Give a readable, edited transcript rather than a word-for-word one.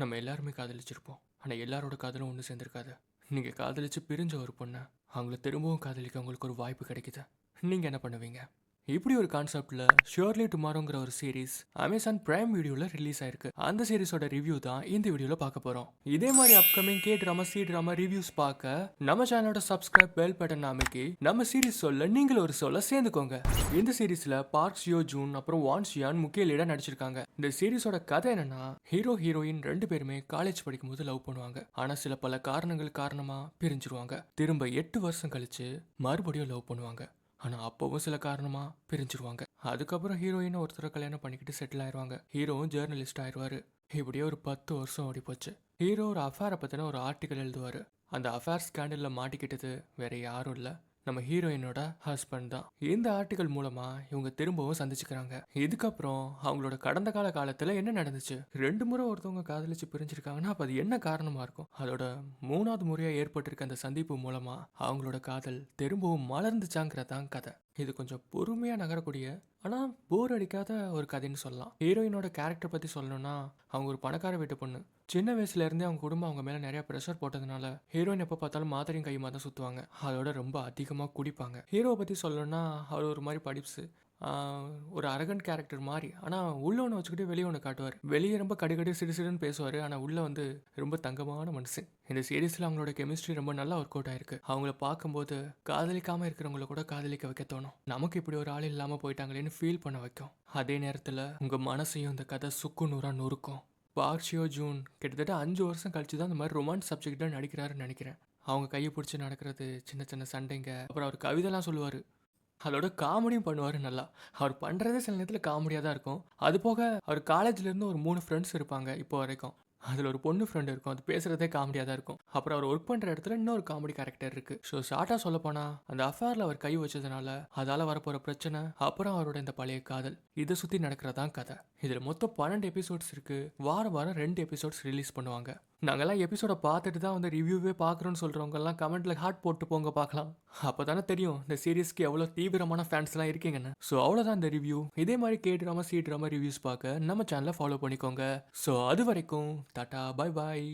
நம்ம எல்லாருமே காதலிச்சிருப்போம். ஆனால் எல்லாரோட காதலும் ஒன்று சேர்ந்துருக்காது. நீங்கள் காதலிச்சு பிரிஞ்ச ஒரு பொண்ணை அவங்கள திரும்பவும் காதலிக்க உங்களுக்கு ஒரு வாய்ப்பு கிடைக்குது. நீங்கள் என்ன பண்ணுவீங்க? இப்படி ஒரு கான்செப்ட்ல ஷியோர்லி டுமாரோங்கிற ஒரு சீரிஸ் அமேசான் பிரைம் வீடியோல ரிலீஸ் ஆயிருக்கு. அந்த சீரிஸோட ரிவ்யூ தான் இந்த வீடியோல பார்க்க போறோம். இதே மாதிரி upcoming K drama C drama reviews பார்க்க நம்ம சேனலோட சப்ஸ்கிரைப் பெல் பட்டன் அமைக்கி நம்ம சீரிஸ் சொல்ல நீங்களும் ஒரு சொல்ல சேர்ந்துக்கோங்க. இந்த சீரிஸ்ல பார்க் ஷியோ ஜூன் அப்புறம் வான் ஷியான் முக்கிய லீடா நடிச்சிருக்காங்க. இந்த சீரிஸோட கதை என்னன்னா, ஹீரோ ஹீரோயின் ரெண்டு பேருமே காலேஜ் படிக்கும்போது லவ் பண்ணுவாங்க. ஆனா சில பல காரணங்கள் காரணமா பிரிஞ்சிருவாங்க. திரும்ப 8 வருஷம் கழிச்சு மறுபடியும் லவ் பண்ணுவாங்க. ஆனால் அப்போவும் சில காரணமாக பிரிஞ்சிருவாங்க. அதுக்கப்புறம் ஹீரோயினை ஒருத்தரை கல்யாணம் பண்ணிக்கிட்டு செட்டில் ஆயிடுவாங்க. ஹீரோவும் ஜேர்னலிஸ்ட் ஆயிடுவார். இப்படியே ஒரு 10 வருஷம் ஓடி போச்சு. ஹீரோ ஒரு அஃபேரை பற்றின ஒரு ஆர்டிக்கல் எழுதுவார். அந்த அஃபேர் ஸ்கேண்டலில் மாட்டிக்கிட்டது வேற யாரும் இல்லை, நம்ம ஹீரோயினோட ஹஸ்பண்ட் தான். இந்த ஆர்டிகல் மூலமா இவங்க திரும்பவும் சந்திச்சுக்கிறாங்க. இதுக்கப்புறம் அவங்களோட கடந்த காலத்துல என்ன நடந்துச்சு, 2 முறை ஒருத்தவங்க காதலிச்சு பிரிஞ்சிருக்காங்கன்னா அப்ப அது என்ன காரணமா இருக்கும்? அதோட 3வது முறையா ஏற்பட்டிருக்க அந்த சந்திப்பு மூலமா அவங்களோட காதல் திரும்பவும் மலர்ந்துச்சாங்கிறதான் கதை. இது கொஞ்சம் பொறுமையா நகரக்கூடிய ஆனா போர் அடிக்காத ஒரு கதைன்னு சொல்லலாம். ஹீரோயினோட கேரக்டர் பத்தி சொல்லணும்னா, அவங்க ஒரு பணக்கார வீட்டு பொண்ணு. சின்ன வயசுல இருந்தே அவங்க குடும்பம் அவங்க மேல நிறைய ப்ரெஷர் போட்டதுனால ஹீரோயின் எப்ப பார்த்தாலும் மாத்திரையும் கையுமா தான் சுத்துவாங்க. அதோட ரொம்ப அதிகமா குடிப்பாங்க. ஹீரோவை பத்தி சொல்லணும்னா, அவர் ஒரு மாதிரி படிப்ஸ், ஒரு அரகண்ட் கேரக்டர் மாதிரி. ஆனால் உள்ள ஒன்று வச்சுக்கிட்டு வெளியே ஒன்று காட்டுவார். வெளியே ரொம்ப கடுகடு சிடுசிடுன்னு பேசுவார், ஆனால் உள்ள வந்து ரொம்ப தங்கமான மனுஷன். இந்த சீரீஸில் அவங்களோட கெமிஸ்ட்ரி ரொம்ப நல்லா ஒர்க் அவுட் ஆயிருக்கு. அவங்கள பார்க்கும்போது காதலிக்காமல் இருக்கிறவங்கள கூட காதலிக்க வைக்க தோணும். நமக்கு இப்படி ஒரு ஆள் இல்லாமல் போயிட்டாங்களேன்னு ஃபீல் பண்ண வைக்கும். அதே நேரத்தில் உங்கள் மனசையும் இந்த கதை சுக்கு நூறாக நொறுக்கும். பார்க் ஷியோ ஜூன் கிட்டத்தட்ட 5 வருஷம் கழிச்சு தான் இந்த மாதிரி ரொமான்ஸ் சப்ஜெக்டாக நடிக்கிறாருன்னு நினைக்கிறேன். அவங்க கையை பிடிச்சி நடக்கிறது, சின்ன சின்ன சண்டைங்க, அப்புறம் அவர் கவிதைலாம் சொல்லுவார். அதோட காமெடியும் பண்ணுவார் நல்லா. அவர் பண்ணுறதே சில நேரத்தில் காமெடியாக தான் இருக்கும். அது போக அவர் காலேஜ்லேருந்து ஒரு 3 ஃப்ரெண்ட்ஸ் இருப்பாங்க இப்போ வரைக்கும். அதில் ஒரு பொண்ணு ஃப்ரெண்டு இருக்கும், அது பேசுகிறதே காமெடியாக தான் இருக்கும். அப்புறம் அவர் ஒர்க் பண்ணுற இடத்துல இன்னொரு காமெடி கேரக்டர் இருக்குது. ஸோ ஷார்ட்டாக சொல்லப்போனால், அந்த அஃபேரில் அவர் கை வச்சதுனால அதால் வரப்போகிற பிரச்சனை, அப்புறம் அவரோட இந்த பழைய காதல், இதை சுற்றி நடக்கிறதான் கதை. இதில் மொத்தம் 12 எபிசோட்ஸ் இருக்குது. வாரம் வாரம் 2 எபிசோட்ஸ் ரிலீஸ் பண்ணுவாங்க. நாங்கள்லாம் எபிசோட பார்த்துட்டு தான் வந்து ரிவ்யூவே பார்க்குறோன்னு சொல்கிறவங்கலாம் கமெண்ட்டில் ஹார்ட் போட்டு போங்க பார்க்கலாம். அப்போ தானே தெரியும் இந்த சீரீஸ்க்கு எவ்வளோ தீவிரமான ஃபேன்ஸ்லாம் இருக்கீங்கன்னு. ஸோ அவ்வளோதான் இந்த ரிவ்யூ. இதே மாதிரி K drama C drama reviews பார்க்க நம்ம சேனலை ஃபாலோ பண்ணிக்கோங்க. ஸோ அது வரைக்கும் டாடா, பை பாய்.